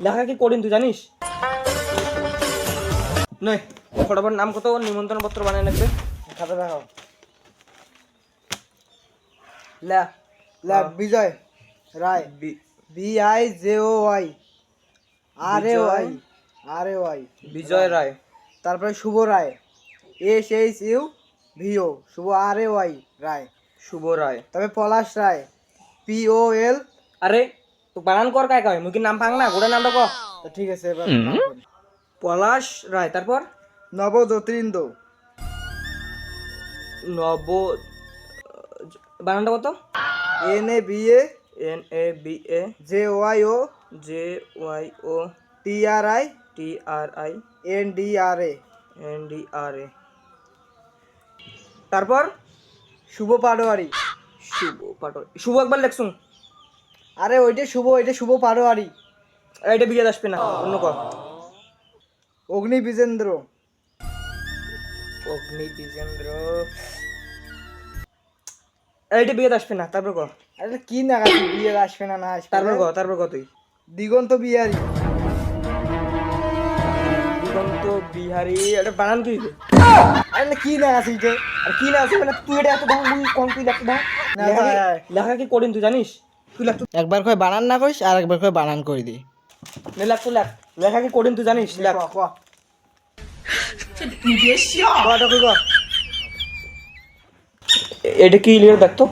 লেখা কি করিন তুই জানিস? নয় ফটাফট নাম কত নিমন্ত্রণ পত্র বানিয়ে লাগবে। খাতা দেখাও। লে লে বিজয় রায়, BIJOY RAY বিজয় রায়। তারপরে শুভ রায়, SHUVO শুভ RAY রায়। শুভ রায়। তারপরে পলাশ রায়, POL। আরে তো বানান কর কায় কয় মুই কি নাম পাং না গোটা নামটা ক। তো ঠিক আছে এবার পলাশ রায়। তারপর নবজ্যোতিরিন্দ, নব বানানটা কত? NABA NABA JYO JYO TRI TRI NDRA। তারপর শুভ পাটোয়ারি। শুভ পাটোয়ারি। শুভ একবার লেখছুন। আরে ওইটা শুভ পাটোয়ারি। এটা বিয়ে আসবে না, অন্য ক। অগ্নি বিজেন্দ্র। অগ্নি বিজেন্দ্র। এইটা বিয়ে আসবে না, তারপর ক। আরে কি না বিয়ে আসবে না আসবে। তারপর ক তুই। দিগন্ত বিহারী। দিগন্ত বিহারী। এটা বানান কি? আরে কি না আছে এটা? আর কি না আছে মানে তুই এটা এত দাম মুই কোন তুই লাগতে দাম লেখা কি করিন তুই জানিস? তুই লাগ একবার কই বানান না কইস আর একবার কই বানান করে দি। নে লাগ তুই লাগ লেখা কি করিন তুই জানিস? লাগ ক এটা কি ক? এটা কি লিখে দেখ তো।